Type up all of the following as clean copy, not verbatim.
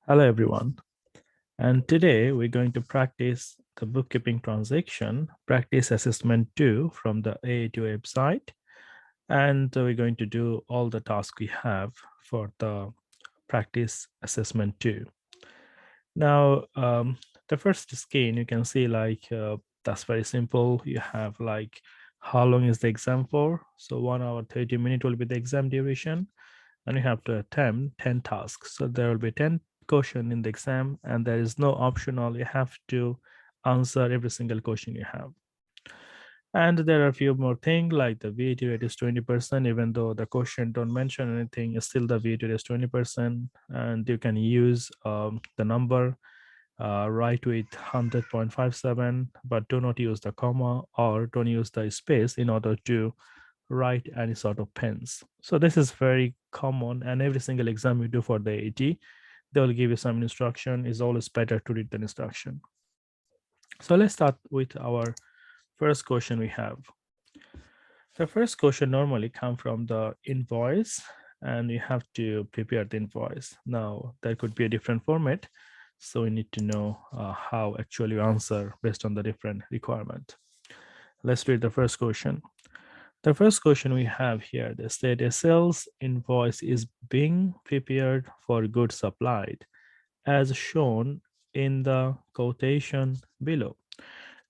Hello everyone, and today we're going to practice the bookkeeping transaction practice assessment 2 from the AAT website, and we're going to do all the tasks we have for the practice assessment 2. Now, the first screen you can see that's very simple. You have like how long is the exam for? So 1 hour 30 minutes will be the exam duration, and you have to attempt 10 tasks. So there will be 10 question in the exam, and there is no optional. You have to answer every single question you have. And there are a few more things like the VAT rate is 20%, even though the question don't mention anything, still the VAT rate is 20%, and you can use the number write with 100.57, but do not use the comma or don't use the space in order to write any sort of pens. So this is very common, and every single exam you do for the AT, they will give you some instruction. It's always better to read the instruction. So let's start with our first question we have. The first question normally come from the invoice, and you have to prepare the invoice. Now there could be a different format, so we need to know how actually you answer based on the different requirement. Let's read the first question. The first question we have here, they said a sales invoice is being prepared for goods supplied as shown in the quotation below.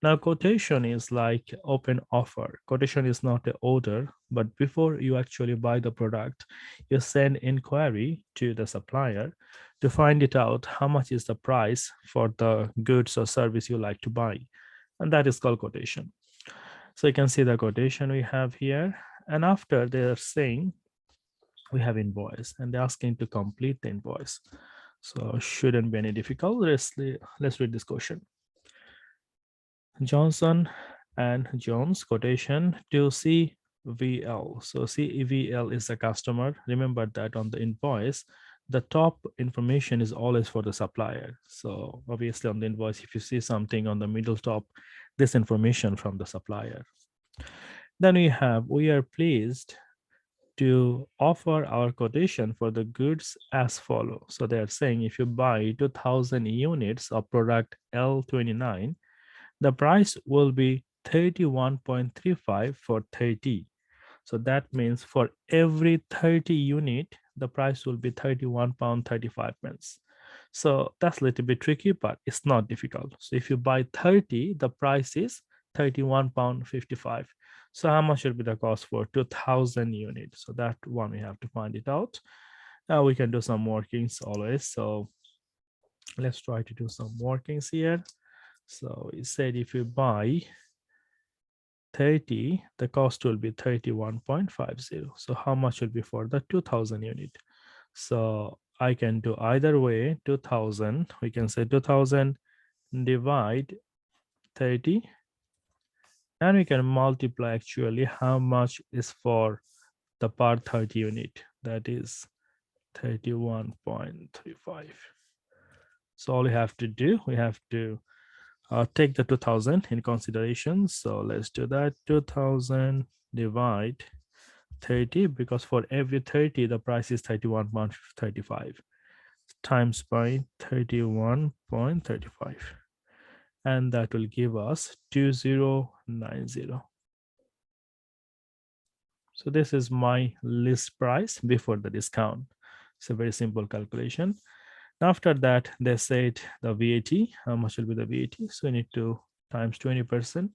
Now, quotation is like open offer. Quotation is not an order, but before you actually buy the product, you send inquiry to the supplier to find it out how much is the price for the goods or service you like to buy. And that is called quotation. So you can see the quotation we have here. And after they're saying we have invoice, and they're asking to complete the invoice. So shouldn't be any difficult. Let's read this question. Johnson and Jones quotation to CVL. So CVL is the customer. Remember that on the invoice, the top information is always for the supplier. So obviously on the invoice, if you see something on the middle top, this information from the supplier. Then we are pleased to offer our quotation for the goods as follow. So they are saying if you buy 2000 units of product L29, the price will be 31.35 for 30. So that means for every 30 unit, the price will be £31.35. So that's a little bit tricky, but it's not difficult. So if you buy 30, the price is £31.55. So how much will be the cost for 2000 units? So that one we have to find it out. Now we can do some workings always. So let's try to do some workings here. So it said if you buy 30, the cost will be 31.50. So how much will be for the 2000 unit? So I can do either way. 2000, we can say 2000 divide 30, and we can multiply actually how much is for the per 30 unit, that is 31.35. So all we have to do, we have to take the 2000 in consideration. So let's do that. 2000 divide 30, because for every 30 the price is 31.35 times by 31.35, and that will give us 2090. So this is my list price before the discount. It's a very simple calculation. After that, they said the VAT, how much will be the VAT? So we need to times 20%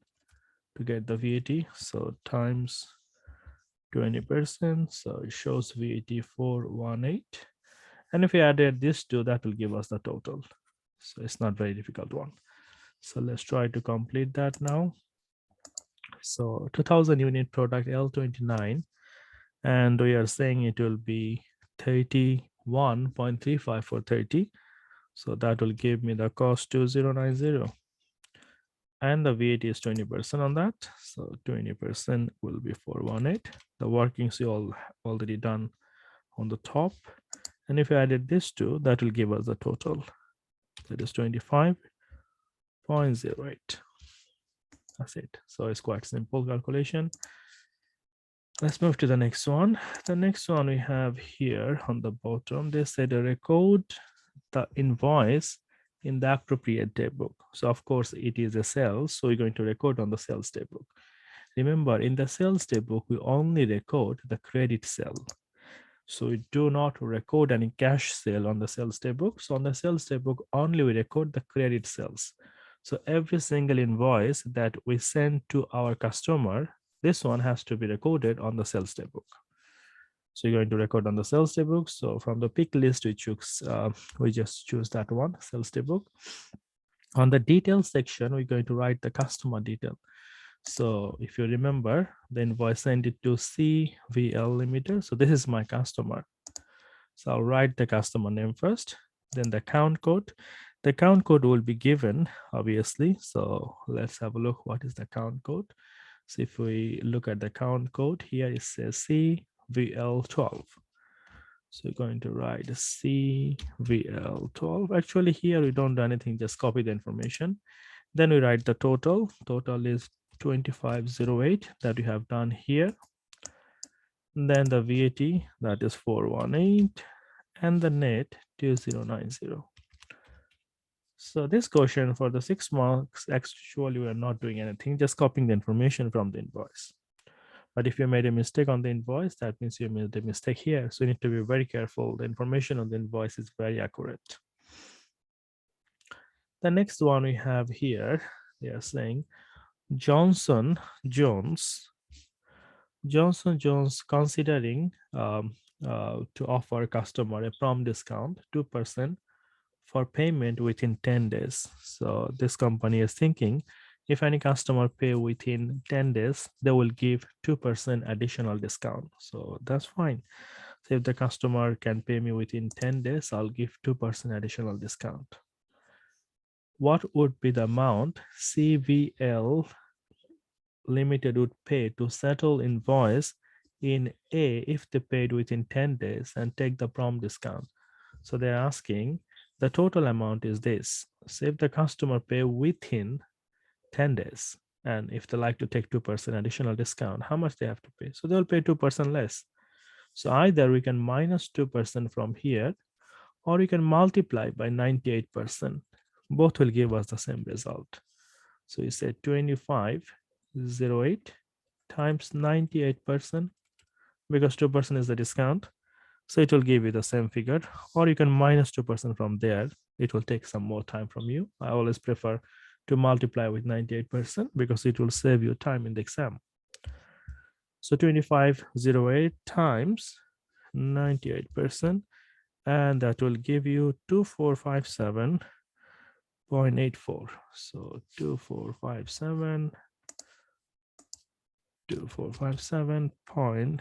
to get the VAT. So times 20%. So it shows VAT 418. And if we added this two, that will give us the total. So it's not very difficult one. So let's try to complete that now. So 2000 unit product L29, and we are saying it will be 31.35 for 30. So that will give me the cost 2090. And the VAT is 20% on that. So 20% will be 418. The workings you all already done on the top. And if you added this two, that will give us the total. That is 25.08. That's it. So it's quite simple calculation. Let's move to the next one. The next one we have here on the bottom, they said a record the invoice in the appropriate daybook. So of course it is a sales, so we're going to record on the sales daybook. Remember, in the sales daybook, we only record the credit sale. So we do not record any cash sale on the sales daybook. So on the sales daybook, only we record the credit sales. So every single invoice that we send to our customer, this one has to be recorded on the sales daybook. So you're going to record on the sales daybook. So from the pick list, we just choose that one, sales daybook. On the details section, we're going to write the customer detail. So if you remember, the invoice sent it to CVL Limited. So this is my customer. So I'll write the customer name first, then the account code. The account code will be given, obviously. So let's have a look. What is the account code? So if we look at the account code here, it says CVL12. So we're going to write CVL12. Actually, here we don't do anything, just copy the information. Then we write the total. Total is 2508 that we have done here. And then the VAT, that is 418, and the net 2090. So this question for the 6 marks, actually we are not doing anything, just copying the information from the invoice. But if you made a mistake on the invoice, that means you made a mistake here. So you need to be very careful. The information on the invoice is very accurate. The next one we have here, they are saying Johnson Jones considering to offer customer a prompt discount 2% for payment within 10 days. So this company is thinking if any customer pay within 10 days, they will give 2% additional discount. So that's fine. So if the customer can pay me within 10 days, I'll give 2% additional discount. What would be the amount CVL Limited would pay to settle invoice in A if they paid within 10 days and take the prompt discount? So they're asking the total amount is this. So if the customer pay within 10 days, and if they like to take 2% additional discount, how much they have to pay? So they'll pay 2% less. So either we can minus 2% from here, or we can multiply by 98%. Both will give us the same result. So you say 2508 times 98%, because 2% is the discount. So it will give you the same figure, or you can minus 2% from there. It will take some more time from you. I always prefer to multiply with 98% because it will save you time in the exam. So 2508 times 98%, and that will give you 2457.84. So 2457.84.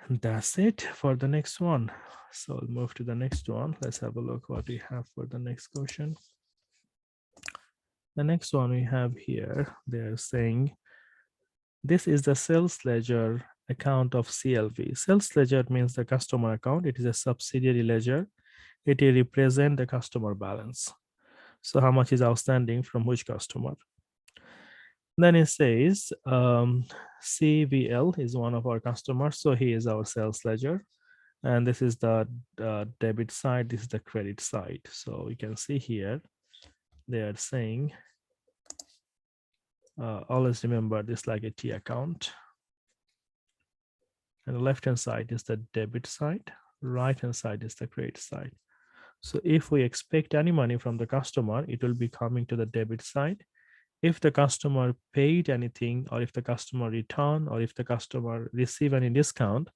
And that's it for the next one. So I'll move to the next one. Let's have a look what we have for the next question. The next one we have here, they're saying this is the sales ledger account of CLV. Sales ledger means the customer account. It is a subsidiary ledger. It will represent the customer balance. So how much is outstanding from which customer? Then it says CVL is one of our customers. So he is our sales ledger. And this is the debit side. This is the credit side. So you can see here, they are saying, always remember this like a T account. And the left-hand side is the debit side. Right-hand side is the credit side. So if we expect any money from the customer, it will be coming to the debit side. If the customer paid anything, or if the customer returned, or if the customer receive any discount,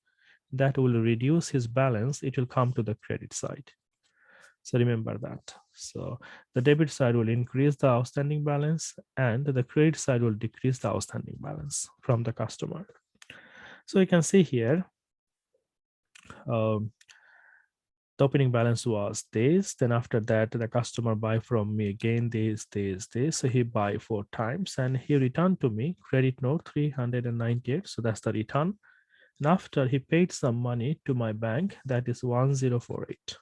that will reduce his balance. It will come to the credit side. So remember that. So the debit side will increase the outstanding balance, and the credit side will decrease the outstanding balance from the customer. So you can see here, the opening balance was this. Then after that, the customer buy from me again this. So he buy 4 times, and he returned to me credit note 398. So that's the return. And after he paid some money to my bank, that is 1048.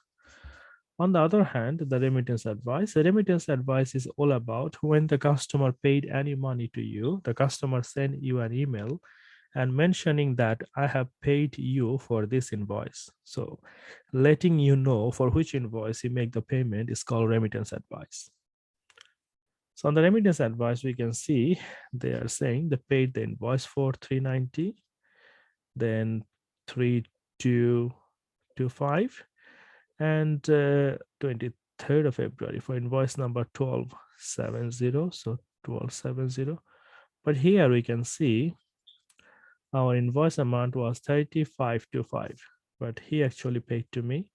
On the other hand, the remittance advice is all about when the customer paid any money to you, the customer sent you an email and mentioning that I have paid you for this invoice. So letting you know for which invoice you make the payment is called remittance advice. So on the remittance advice, we can see they are saying they paid the invoice for 390, then 3225, and 23rd of February for invoice number 1270. So 1270. But here we can see our invoice amount was 3525, but he actually paid to me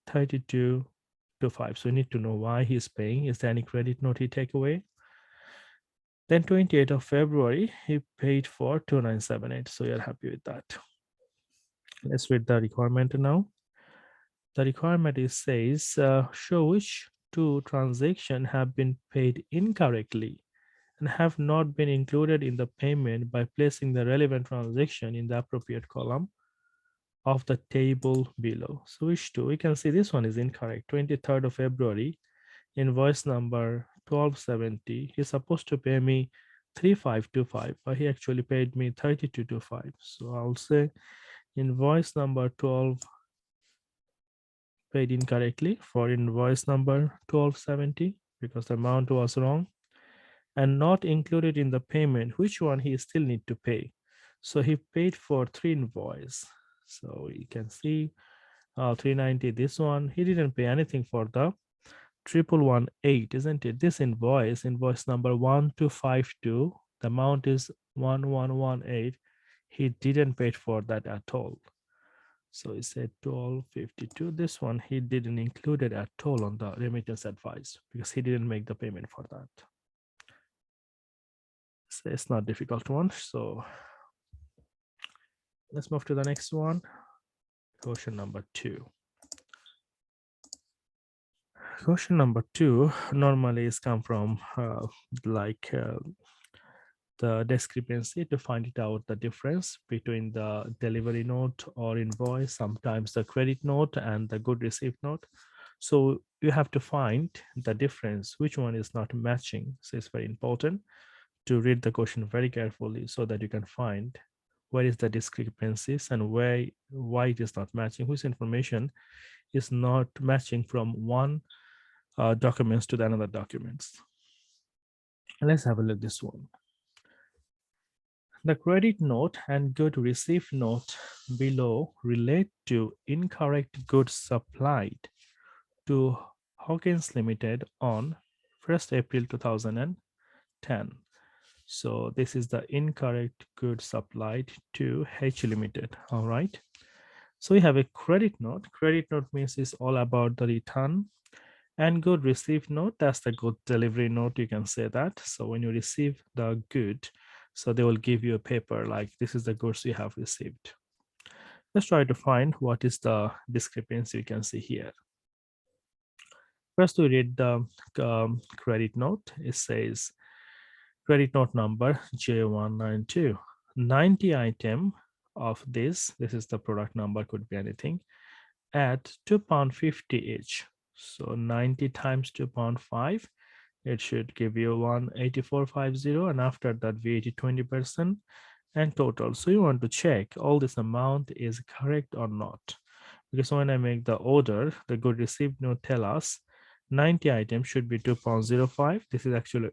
3225. So we need to know why he's paying. Is there any credit note he take away? Then 28th of February, he paid for 2978. So you're happy with that. Let's read the requirement now. The requirement is says, show which two transactions have been paid incorrectly and have not been included in the payment by placing the relevant transaction in the appropriate column of the table below. So which two? We can see this one is incorrect. 23rd of February, invoice number 1270. He's supposed to pay me 3525, but he actually paid me 3225. So I'll say invoice number 12 paid incorrectly for invoice number 1270 because the amount was wrong and not included in the payment. Which one he still need to pay? So he paid for 3 invoice. So you can see 390, this one he didn't pay anything for the 1118, isn't it? This invoice number 1252, the amount is 1118. He didn't pay for that at all. So he said 1252. This one he didn't include it at all on the remittance advice because he didn't make the payment for that. So it's not difficult one. So let's move to the next one. Question number 2. Question number 2 normally is come from the discrepancy to find it out the difference between the delivery note or invoice, sometimes the credit note and the good received note. So you have to find the difference, which one is not matching. So it's very important to read the question very carefully so that you can find where is the discrepancies and why it is not matching, which information is not matching from one documents to the another documents. And let's have a look at this one. The credit note and good received note below relate to incorrect goods supplied to Hawkins Limited on 1st April 2010. So this is the incorrect goods supplied to H Limited. All right. So we have a credit note. Credit note means it's all about the return, and good received note, that's the good delivery note, you can say that. So when you receive the good, so they will give you a paper like this is the goods you have received. Let's try to find what is the discrepancy you can see here. First we read the credit note. It says credit note number J192. 90 item of this is the product number, could be anything, at £2.50 each. So 90 times 2.5, it should give you 184.50, and after that VAT 20% and total. So you want to check all this amount is correct or not, because when I make the order, the good received note tell us 90 items should be 2.05. This is actually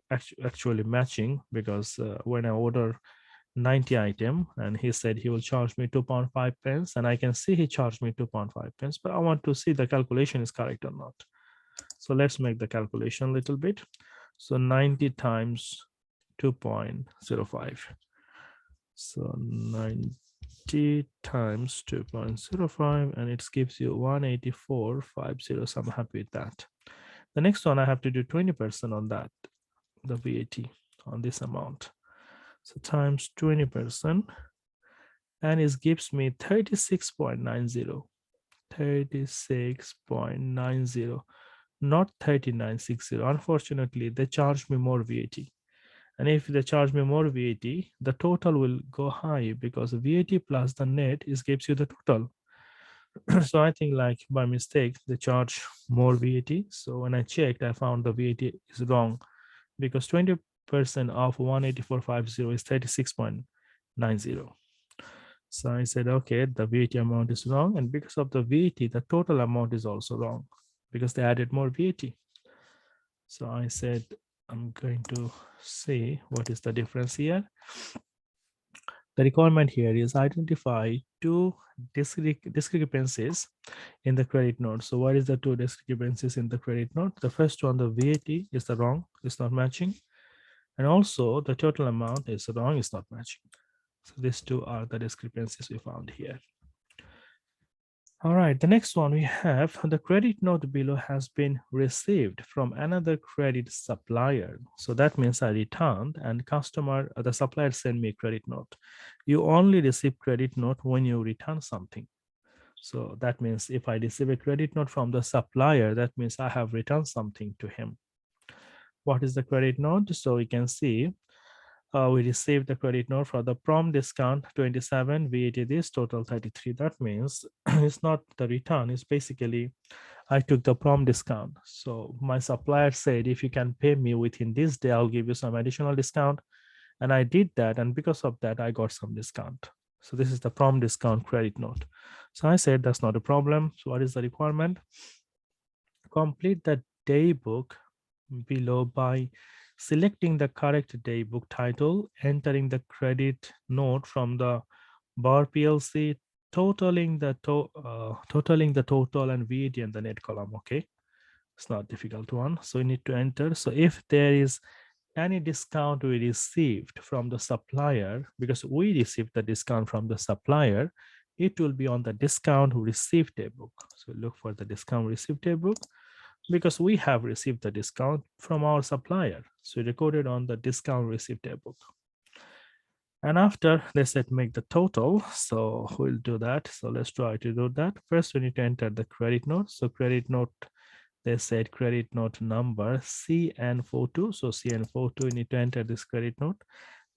matching because when I order 90 item and he said he will charge me 2.5 pence, and I can see he charged me 2.5 pence, but I want to see the calculation is correct or not. So let's make the calculation a little bit. So 90 times 2.05. So 90 times 2.05, and it gives you 184.50. So I'm happy with that. The next one, I have to do 20% on that, the VAT on this amount. So times 20%, and it gives me 36.90. 36.90, not 3960. Unfortunately, they charge me more VAT. And if they charge me more VAT, the total will go high because VAT plus the net gives you the total. So I think like by mistake, they charge more VAT. So when I checked, I found the VAT is wrong because 20% of 184.50 is 36.90. So I said, okay, the VAT amount is wrong. And because of the VAT, the total amount is also wrong because they added more VAT. So I said, I'm going to see what is the difference here. The requirement here is identify two discrepancies in the credit note. So what is the two discrepancies in the credit note? The first one, the VAT is the wrong, it's not matching. And also the total amount is wrong, it's not matching. So these two are the discrepancies we found here. All right, the next one we have the credit note below has been received from another credit supplier. So that means I returned and the supplier sent me a credit note. You only receive credit note when you return something. So that means if I receive a credit note from the supplier, that means I have returned something to him. What is the credit note? So we can see we received the credit note for the prom discount 27, VAT this total 33. That means it's not the return, it's basically I took the prom discount. So my supplier said, if you can pay me within this day, I'll give you some additional discount. And I did that. And because of that, I got some discount. So this is the prom discount credit note. So I said, that's not a problem. So what is the requirement? Complete the day book below by selecting the correct day book title, entering the credit note from the bar PLC, totaling the total and VAT and the net column. Okay, it's not difficult one. So we need to enter. So if there is any discount we received from the supplier, because we received the discount from the supplier, it will be on the discount received book. So look for the discount received book because we have received the discount from our supplier. So recorded on the discount received book. And after they said make the total, so we'll do that. So let's try to do that. First, we need to enter the credit note. So credit note, they said credit note number CN42. So CN42, we need to enter this credit note.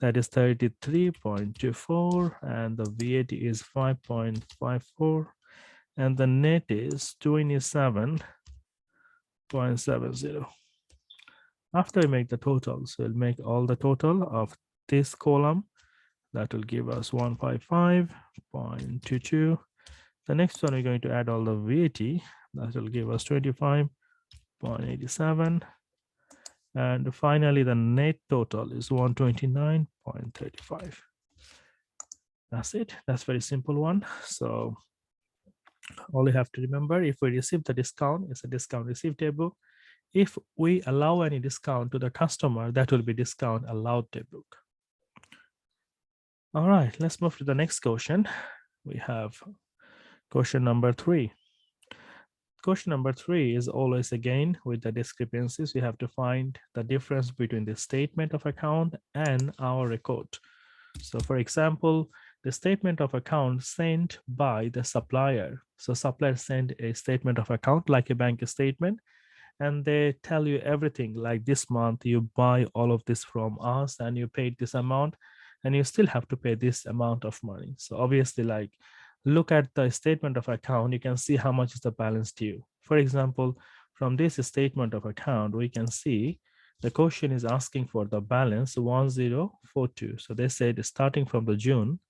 That is 33.24 and the VAT is 5.54 and the net is 27.70. After we make the totals, we'll make all the total of this column. That will give us 155.22. The next one, we're going to add all the VAT. That will give us 25.87. And finally, the net total is 129.35. That's it. That's very simple one. So all you have to remember, if we receive the discount, it's a discount received table. If we allow any discount to the customer, that will be discount allowed table. All right, let's move to the next question. We have question number 3. Question number 3 is always again with the discrepancies. We have to find the difference between the statement of account and our record. So for example, the statement of account sent by the supplier. So supplier sent a statement of account like a bank statement, and they tell you everything like this month you buy all of this from us and you paid this amount and you still have to pay this amount of money. So obviously, like, look at the statement of account, you can see how much is the balance due. For example, from this statement of account, we can see the question is asking for the balance 1042. So they said starting from the June,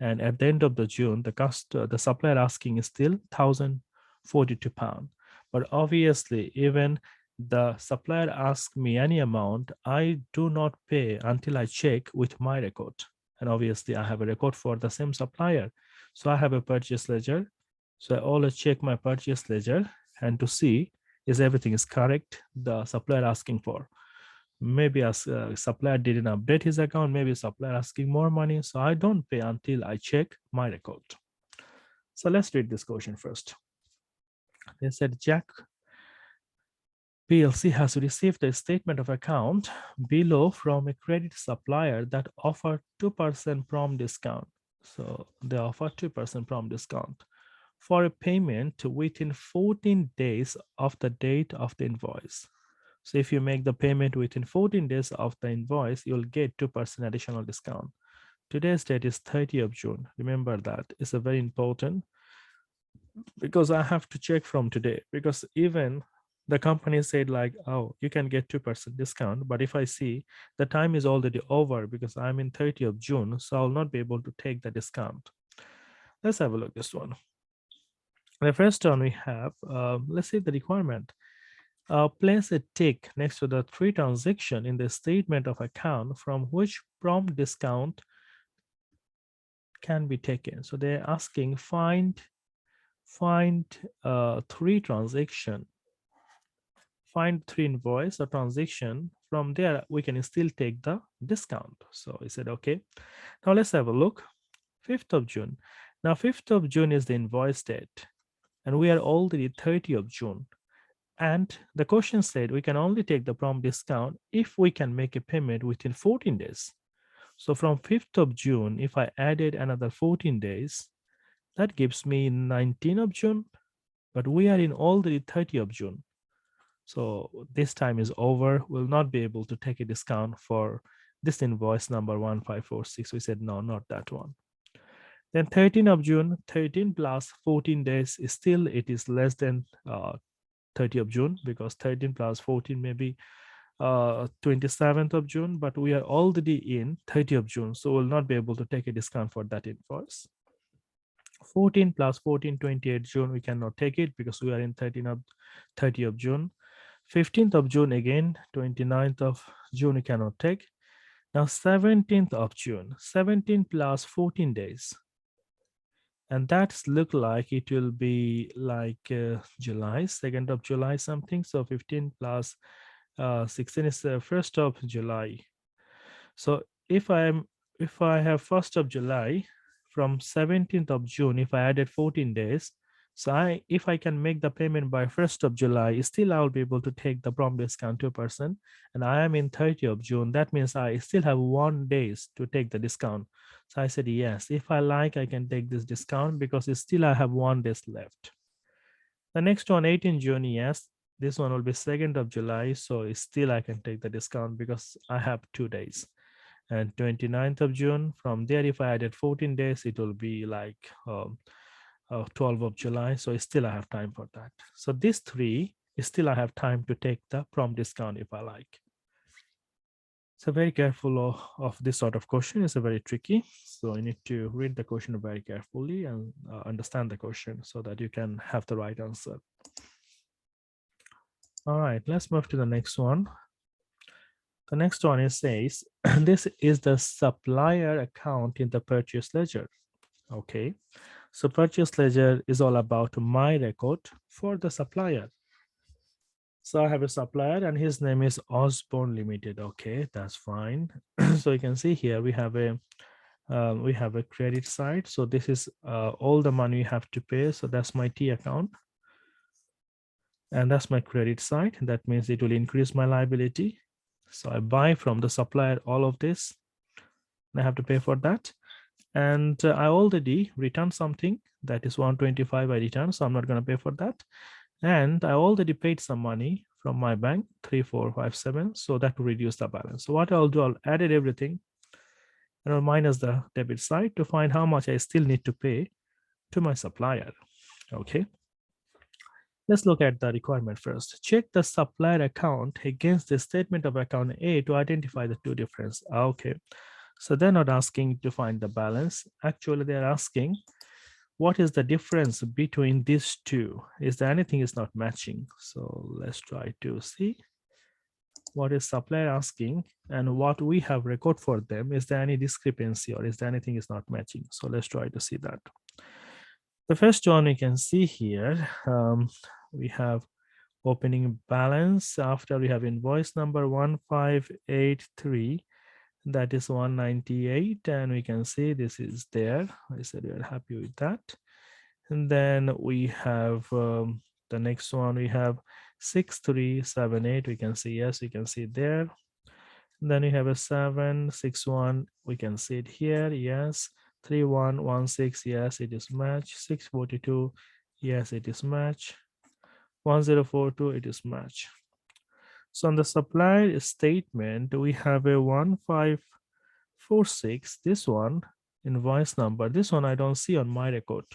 and at the end of the June, the supplier asking is still £1,042. But obviously, even the supplier asks me any amount, I do not pay until I check with my record. And obviously, I have a record for the same supplier. So I have a purchase ledger. So I always check my purchase ledger and to see is everything is correct, the supplier asking for. Maybe a supplier didn't update his account, maybe supplier asking more money. So I don't pay until I check my record. So let's read this question first. They said Jack PLC has received a statement of account below from a credit supplier that offered 2% prom discount. So they offer 2% prom discount for a payment within 14 days of the date of the invoice. So if you make the payment within 14 days of the invoice, you'll get 2% additional discount. Today's date is 30th of June. Remember that. It's a very important because I have to check from today, because even the company said like, oh, you can get 2% discount. But if I see the time is already over because I'm in 30th of June, so I'll not be able to take the discount. Let's have a look at this one. The first one we have, let's see the requirement. Place a tick next to the three transaction in the statement of account from which prompt discount can be taken. So they're asking find three transaction, find three invoice or transaction. From there, we can still take the discount. So we said, okay. Now let's have a look. 5th of June. Now 5th of June is the invoice date, and we are already 30th of June. And the question said we can only take the prompt discount if we can make a payment within 14 days. So from 5th of June, if I added another 14 days, that gives me 19th of June, but we are in already 30th of June. So this time is over. We'll not be able to take a discount for this invoice number 1546. We said, no, not that one. Then 13th of June, 13 plus 14 days is still, it is less than 30th of June, because 13 plus 14 may be 27th of June, but we are already in 30th of June, so we'll not be able to take a discount for that invoice. 14 plus 14, 28 June, we cannot take it because we are in 30th of June. 15th of June again, 29th of June, we cannot take. Now 17th of June, 17 plus 14 days. And that's look like it will be like July, 2nd of July something. So 15 plus 16 is the 1st of July. So if I have 1st of July, from 17th of June, if I added 14 days, so if I can make the payment by 1st of July, still I will be able to take the prompt discount 2%. And I am in 30th of June. That means I still have 1 days to take the discount. So I said, yes, if I like, I can take this discount because still I have 1 day left. The next one, 18 June, yes, this one will be 2nd of July. So still I can take the discount because I have 2 days. And 29th of June, from there, if I added 14 days, it will be like 12th of July. So still I have time for that. So these three, still I have time to take the prompt discount if I like. So very careful of this sort of question. It's a very tricky. So you need to read the question very carefully and understand the question so that you can have the right answer. All right, let's move to the next one. The next one is says, this is the supplier account in the purchase ledger. Okay, so purchase ledger is all about my record for the supplier. So I have a supplier and his name is Osborne Limited. Okay, that's fine. So you can see here we have a credit side. So this is all the money you have to pay. So that's my T account. And that's my credit side. That means it will increase my liability. So I buy from the supplier all of this. And I have to pay for that. And I already returned something that is 125 I returned. So I'm not going to pay for that. And I already paid some money from my bank, 3457. So that will reduce the balance. So what I'll do, I'll add everything and I'll minus the debit side to find how much I still need to pay to my supplier. Okay. Let's look at the requirement first. Check the supplier account against the statement of account A to identify the two difference. Okay. So they're not asking to find the balance. Actually, they're asking what is the difference between these two? Is there anything is not matching? So let's try to see what is supplier asking and what we have record for them. Is there any discrepancy or is there anything is not matching? So let's try to see that. The first one you can see here, we have opening balance. After we have invoice number 1583. That is 198, and we can see this is there. I said we are happy with that. And then we have the next one, we have 6378. We can see, yes, we can see it there. And then we have a 761. We can see it here, yes. 3116, yes, it is match. 642, yes, it is match. 1042, it is match. So on the supplier statement, we have a 1546. This one, invoice number. This one I don't see on my record.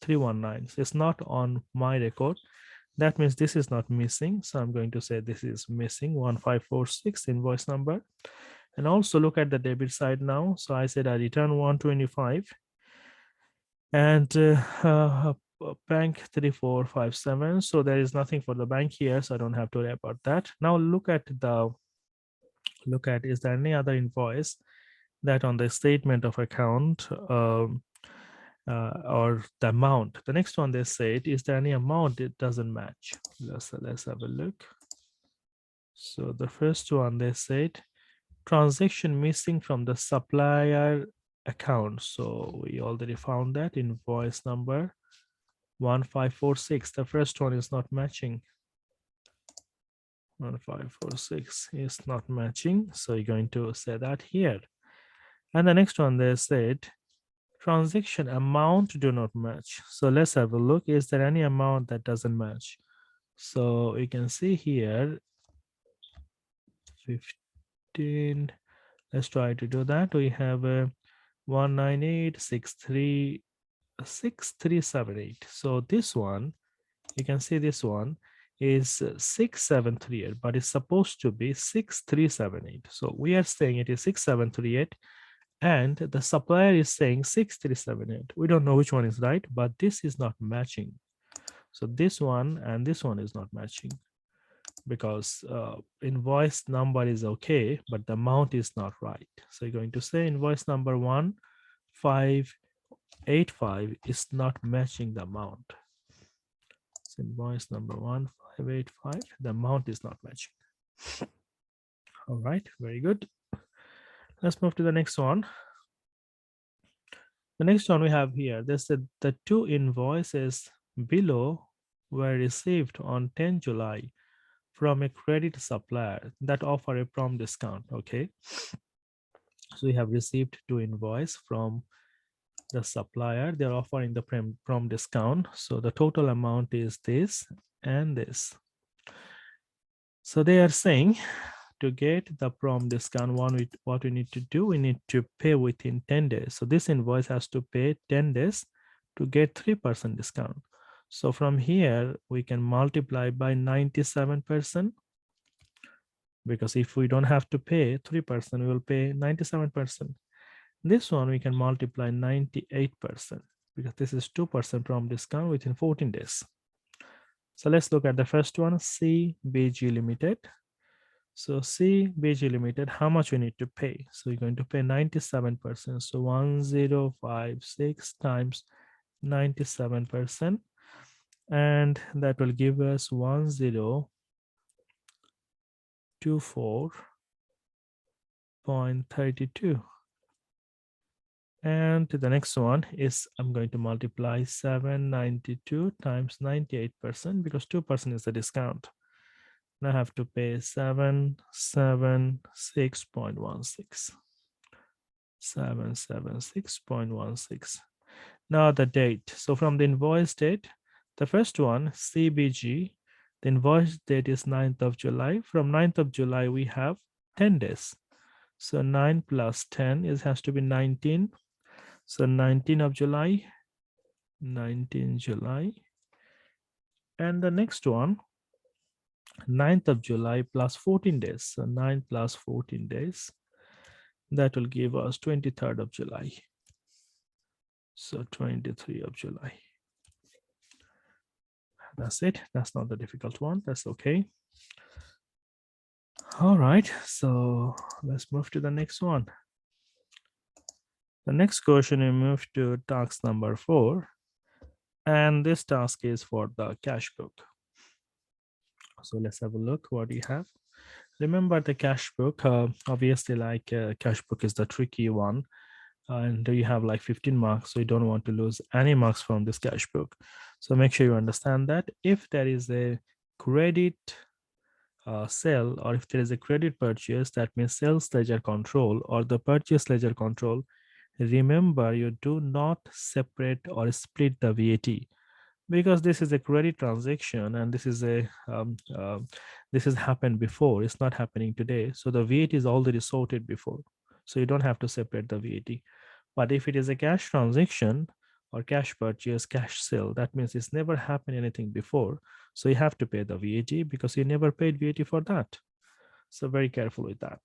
319. It's not on my record. That means this is not missing. So I'm going to say this is missing. 1546 invoice number. And also look at the debit side now. So I said I return 125. And bank 3457. So there is nothing for the bank here, so I don't have to worry about that. Now look at is there any other invoice that on the statement of account or the amount. The next one they said, is there any amount it doesn't match? Let's have a look. So the first one they said, transaction missing from the supplier account. So we already found that invoice number 1546. The first one is not matching. 1546 is not matching. So you're going to say that here. And the next one they said, transaction amount do not match. So let's have a look. Is there any amount that doesn't match? So you can see here 15. Let's try to do that. We have a 198636378. So this one, you can see this one is 6738, but it's supposed to be 6378. So we are saying it is 6738 and the supplier is saying 6378. We don't know which one is right, but this is not matching. So this one and this one is not matching because invoice number is okay, but the amount is not right. So you're going to say invoice number 1585 is not matching the amount. So invoice number 1585, the amount is not matching. All right, very good. Let's move to the next one. The next one we have here, there's the two invoices below were received on 10 July from a credit supplier that offer a prompt discount. Okay, so we have received two invoice from the supplier. They're offering the prompt discount. So the total amount is this and this. So they are saying to get the prompt discount, what we need to do, we need to pay within 10 days. So this invoice has to pay 10 days to get 3% discount. So from here, we can multiply by 97%, because if we don't have to pay 3%, we will pay 97%. This one we can multiply 98%, because this is 2% prompt discount within 14 days. So let's look at the first one, CBG Limited. So CBG Limited, how much we need to pay? So you're going to pay 97%. So 1056 times 97%. And that will give us 1024.32. And the next one is I'm going to multiply 792 times 98%, because 2% is the discount. And I have to pay 776.16. 776.16. Now the date. So from the invoice date, the first one, CBG, the invoice date is 9th of July. From 9th of July, we have 10 days. So 9 plus 10 has to be 19. So 19 of July, 19 July. And the next one, 9th of July plus 14 days. So 9 plus 14 days. That will give us 23rd of July. So 23 of July. That's it. That's not the difficult one. That's okay. All right. So let's move to the next one. The next question, we move to task number 4. And this task is for the cash book. So let's have a look what we have. Remember the cash book, obviously like cash book is the tricky one. And you have like 15 marks, so you don't want to lose any marks from this cash book. So make sure you understand that if there is a credit sale, or if there is a credit purchase, that means sales ledger control or the purchase ledger control, remember you do not separate or split the VAT, because this is a credit transaction and this is a this has happened before. It's not happening today, so the VAT is already sorted before, so you don't have to separate the VAT. But if it is a cash transaction or cash purchase, cash sale, that means it's never happened anything before, so you have to pay the VAT because you never paid VAT for that. So very careful with that.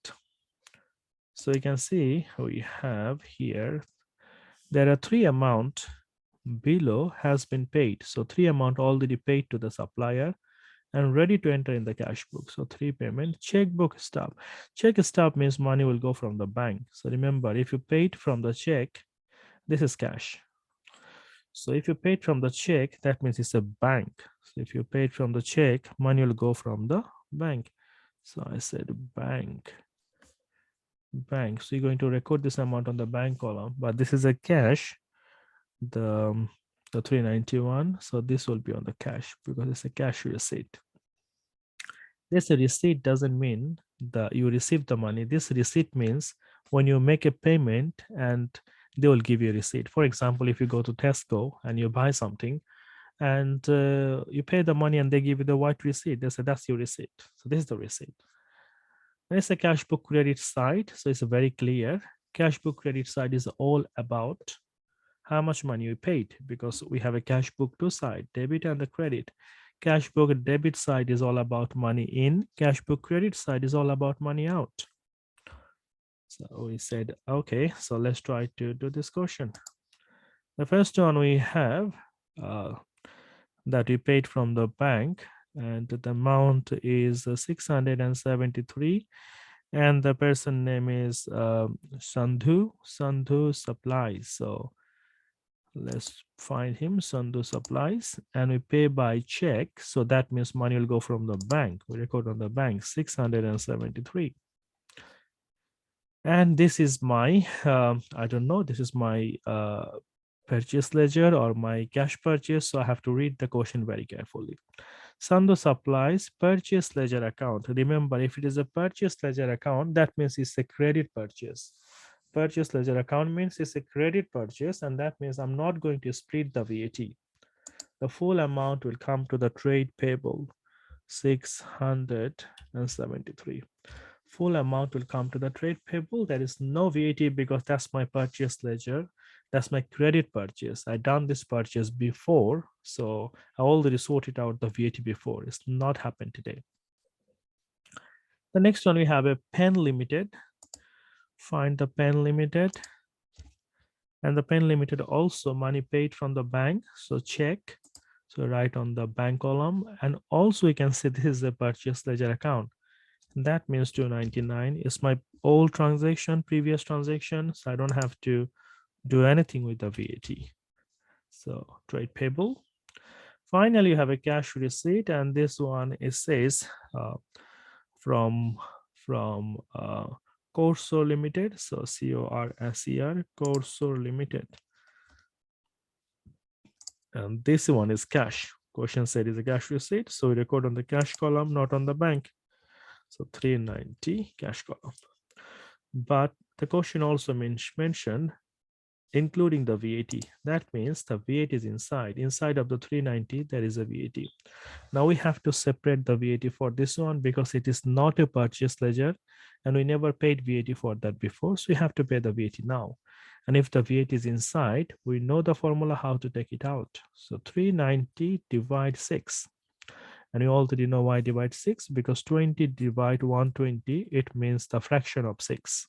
So you can see we have here, there are 3 amounts below has been paid. So 3 amount already paid to the supplier and ready to enter in the cash book. So 3 payment, checkbook stub. Check stub means money will go from the bank. So remember, if you paid from the check, this is cash. So if you paid from the check, that means it's a bank. So if you paid from the check, money will go from the bank. So I said bank. So you're going to record this amount on the bank column, but this is a cash, the 391. So this will be on the cash because it's a cash receipt. This receipt doesn't mean that you receive the money. This receipt means when you make a payment and they will give you a receipt. For example, if you go to Tesco and you buy something and you pay the money and they give you the white receipt, they say that's your receipt. So this is the receipt. And it's a cash book credit side. So it's very clear. Cash book credit side is all about how much money you paid because we have a cash book two side, debit and the credit. Cash book debit side is all about money in. Cash book credit side is all about money out. So we said, okay, so let's try to do this question. The first one we have that we paid from the bank, and the amount is 673, and the person name is Sandhu Supplies. So let's find him, Sandhu Supplies, and we pay by check. So that means money will go from the bank. We record on the bank 673. And this is my, I don't know, this is my purchase ledger or my cash purchase. So I have to read the question very carefully. Sandhu Supplies purchase ledger account. Remember, if it is a purchase ledger account, that means it's a credit purchase. Purchase ledger account means it's a credit purchase, and that means I'm not going to split the VAT. The full amount will come to the trade payable, 673. Full amount will come to the trade payable. There is no VAT because that's my purchase ledger. That's my credit purchase. I done this purchase before, so I already sorted out the VAT before. It's not happened today. The next one we have a pen limited. Find the pen limited. And the pen limited also money paid from the bank. So check. So write on the bank column. And also you can see this is a purchase ledger account. That means 299 is my old transaction, previous transaction. So I don't have to do anything with the VAT. So trade payable. Finally, you have a cash receipt, and this one it says from Corso Limited. So CORSER, Corso Limited. And this one is cash. Question said is a cash receipt. So we record on the cash column, not on the bank. So 390 cash column. But the question also mentioned including the VAT. That means the VAT is inside. Inside of the 390, there is a VAT. Now we have to separate the VAT for this one because it is not a purchase ledger and we never paid VAT for that before. So we have to pay the VAT now. And if the VAT is inside, we know the formula how to take it out. So 390 divide 6. And you already know why divide 6, because 20 divide 120, it means the fraction of 6.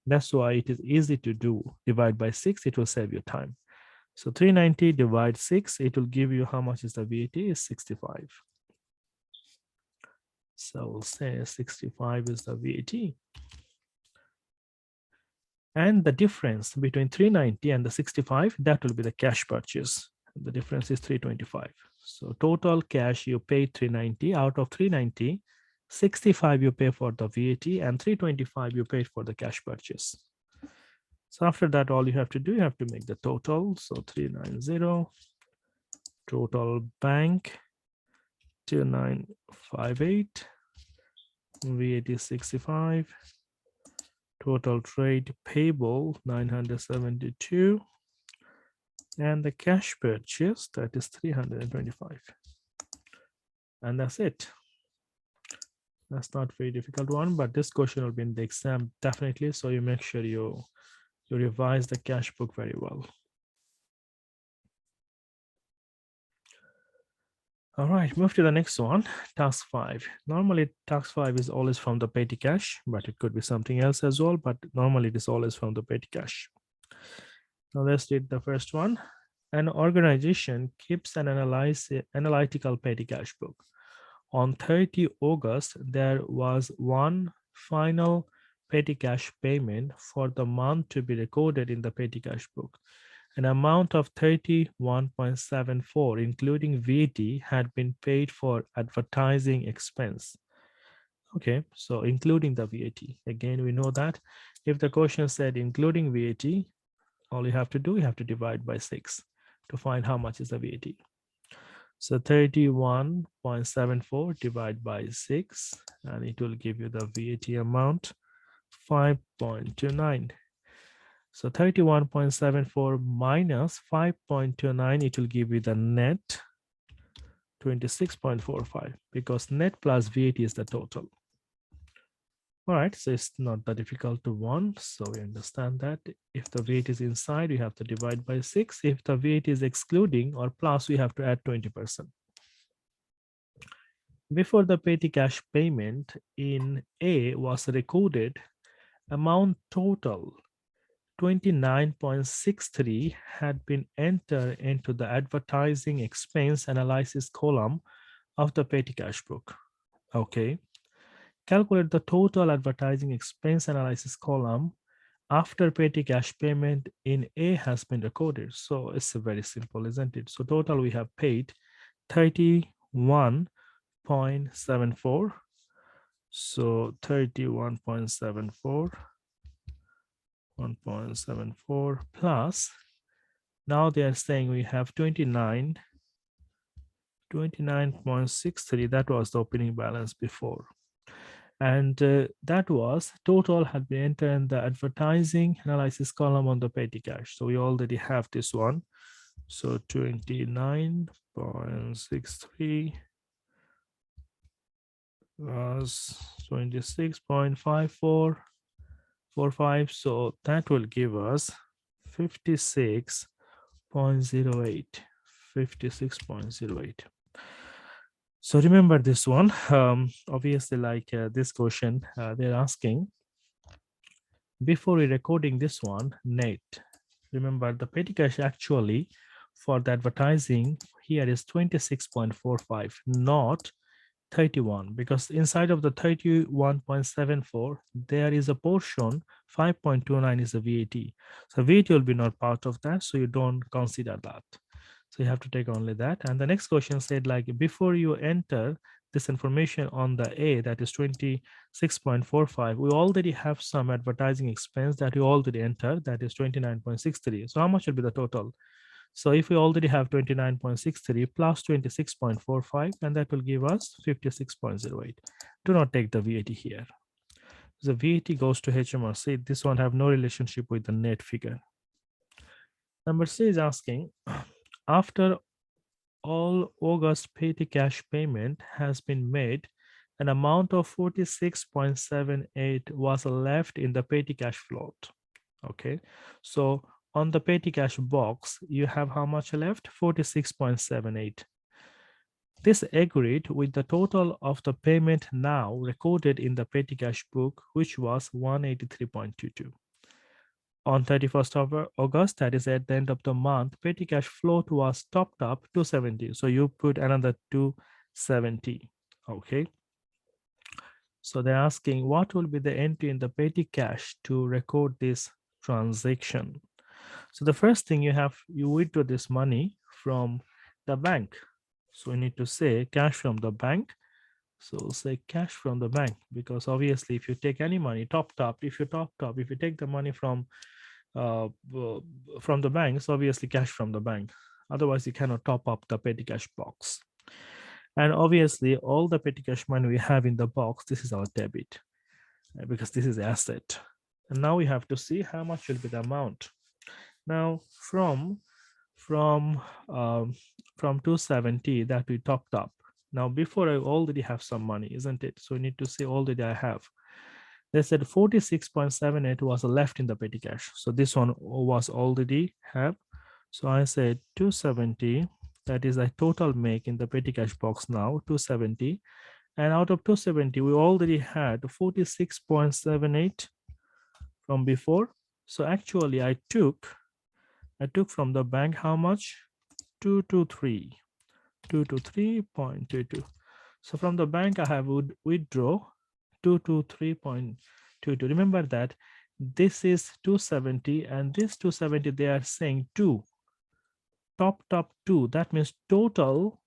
That's why it is easy to do. Divide by 6, it will save you time. So 390 divide 6, it will give you how much is the VAT is 65. So we'll say 65 is the VAT. And the difference between 390 and the 65, that will be the cash purchase. The difference is 325. So total cash you paid 390. Out of 390, 65 you pay for the VAT and 325 you paid for the cash purchase. So after that, all you have to do, you have to make the total. So 390, total bank 2958, VAT 65, total trade payable 972, and the cash purchase, that is 325. And that's it. That's not very difficult one, but this question will be in the exam definitely. So you make sure you revise the cash book very well. All right, move to the next one, task 5. Normally task 5 is always from the petty cash, but it could be something else as well, but normally it is always from the petty cash. Now let's read the first one. An organization keeps an analytical petty cash book. On 30 August, there was one final petty cash payment for the month to be recorded in the petty cash book. An amount of 31.74, including VAT, had been paid for advertising expense. Okay, so including the VAT. Again, we know that if the question said including VAT, all you have to do, you have to divide by 6 to find how much is the VAT. So 31.74 divided by 6, and it will give you the VAT amount 5.29. So 31.74 minus 5.29, it will give you the net 26.45, because net plus VAT is the total. All right, so it's not that difficult to one. So we understand that if the VAT is inside, we have to divide by 6. If the VAT is excluding or plus, we have to add 20%. Before the petty cash payment in A was recorded, amount total 29.63 had been entered into the advertising expense analysis column of the petty cash book. Okay. Calculate the total advertising expense analysis column after petty cash payment in A has been recorded. So it's very simple, isn't it? So total we have paid 31.74. So 31.74, 1.74 plus, now they are saying we have 29.63. That was the opening balance before. And that was total had been entered in the advertising analysis column on the petty cash. So we already have this one. So 29.63 was 26.5445. So that will give us 56.08. 56.08. So remember this one. Obviously, like this question, they're asking, before we recording this one, net. Remember the petty cash actually for the advertising here is 26.45, not 31, because inside of the 31.74, there is a portion, 5.29 is a VAT. So VAT will be not part of that, so you don't consider that. So you have to take only that. And the next question said, like, before you enter this information on the A, that is 26.45, we already have some advertising expense that we already entered, that is 29.63. So how much will be the total? So if we already have 29.63 plus 26.45, and that will give us 56.08. Do not take the VAT here. The VAT goes to HMRC. This one have no relationship with the net figure. Number C is asking, after all August petty cash payment has been made, an amount of 46.78 was left in the petty cash float. Okay, so on the petty cash box, you have how much left? 46.78. This agreed with the total of the payment now recorded in the petty cash book, which was 183.22. On 31st of August, that is at the end of the month, petty cash float was topped up 270. So you put another 270. Okay. So they're asking what will be the entry in the petty cash to record this transaction. So the first thing you withdraw this money from the bank. So we need to say cash from the bank. So say cash from the bank, because obviously if you take any money topped up, if you take the money from the banks, obviously cash from the bank. Otherwise, you cannot top up the petty cash box. And obviously, all the petty cash money we have in the box, this is our debit, because this is asset. And now we have to see how much will be the amount. Now, from 270 that we topped up. Now, before I already have some money, isn't it? So we need to say already I have. They said 46.78 was left in the petty cash. So this one was already have. So I said 270, that is a total make in the petty cash box now, 270. And out of 270, we already had 46.78 from before. So actually I took I took from the bank how much? 223.22. So from the bank, I have would withdraw 223.22. Remember that this is 270 and this 270, they are saying two, top two. That means total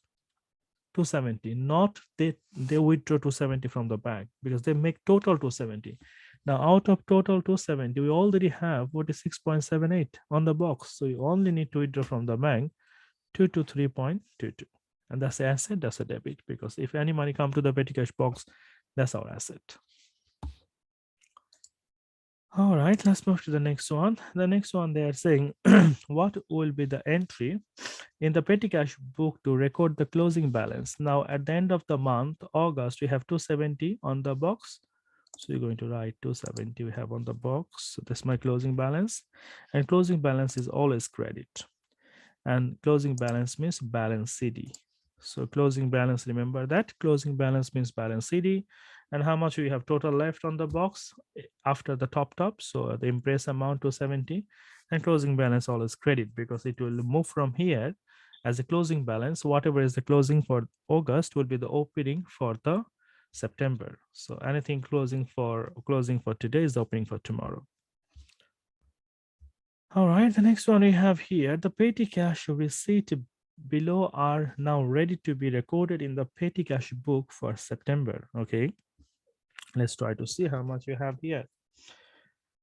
270, not they withdraw 270 from the bank because they make total 270. Now out of total 270, we already have 46.78 on the box. So you only need to withdraw from the bank 223.22. And that's the asset, that's a debit, because if any money come to the petty cash box, that's our asset. All right, let's move to the next one. The next one, they are saying what will be the entry in the petty cash book to record the closing balance. Now at the end of the month, August, we have 270 on the box. So you're going to write 270 we have on the box. So that's my closing balance. And closing balance is always credit. And closing balance means balance CD. So closing balance, remember that closing balance means balance CD. And how much we have total left on the box after the top. So the impress amount 270, and closing balance always credit because it will move from here as a closing balance. Whatever is the closing for August will be the opening for the September. So anything closing for today is the opening for tomorrow. All right, the next one we have here, the petty cash receipt below are now ready to be recorded in the petty cash book for September. Okay, let's try to see how much we have here.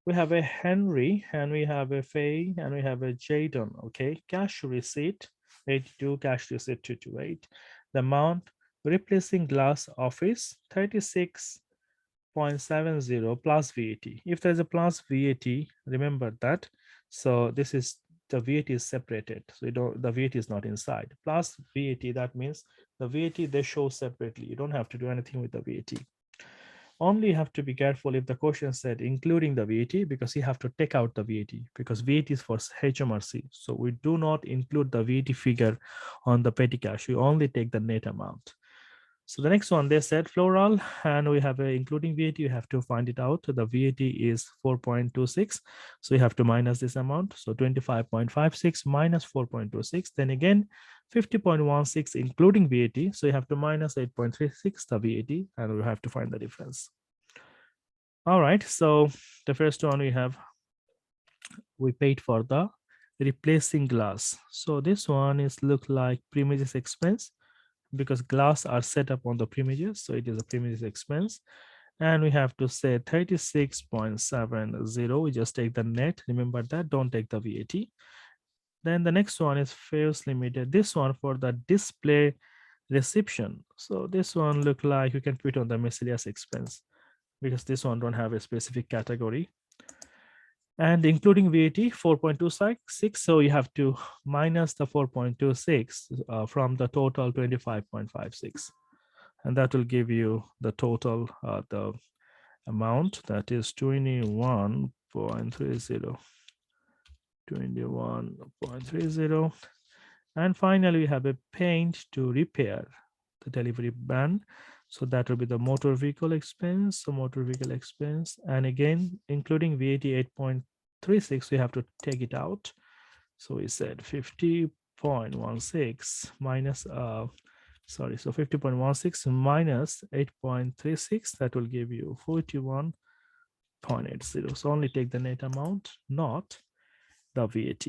We have a Henry, and we have a Faye, and we have a Jadon. Okay, cash receipt 82, cash receipt 228. The amount replacing glass office 36.70 plus VAT. If there's a plus VAT, remember that. So this is the VAT is separated. So you don't, the VAT is not inside. Plus VAT, that means the VAT they show separately. You don't have to do anything with the VAT. Only you have to be careful if the question said including the VAT, because you have to take out the VAT because VAT is for HMRC. So we do not include the VAT figure on the petty cash. We only take the net amount. So the next one, they said floral, and we have a including VAT, you have to find it out. The VAT is 4.26. So you have to minus this amount. So 25.56 minus 4.26. Then again, 50.16 including VAT. So you have to minus 8.36 the VAT, and we have to find the difference. All right. So the first one we paid for the replacing glass. So this one is look like premises expense, because glass are set up on the premises, so it is a premises expense. And we have to say 36.70. We just take the net, remember that, don't take the VAT. Then the next one is fares limited. This one for the display reception. So this one look like you can put on the miscellaneous expense, because this one don't have a specific category. And including VAT 4.26, so you have to minus the 4.26 from the total 25.56, and that will give you the total the amount, that is 21.30. And finally we have a paint to repair the delivery ban. So that will be the motor vehicle expense. So motor vehicle expense, and again including VAT 8.36, we have to take it out. So we said 50.16 minus so 50.16 minus 8.36, that will give you 41.80. So only take the net amount, not the VAT.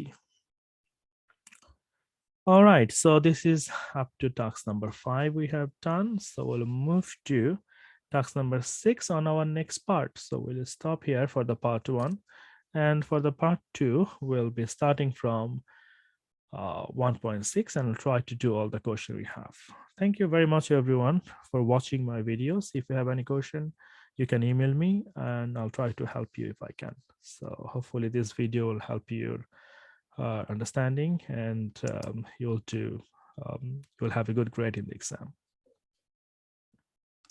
All right, so this is up to task number 5 we have done. So we'll move to task number 6 on our next part. So we'll stop here for the part 1. And for the part 2, we'll be starting from 1.6 and we'll try to do all the questions we have. Thank you very much, everyone, for watching my videos. If you have any question, you can email me and I'll try to help you if I can. So hopefully this video will help you understanding, and you'll have a good grade in the exam.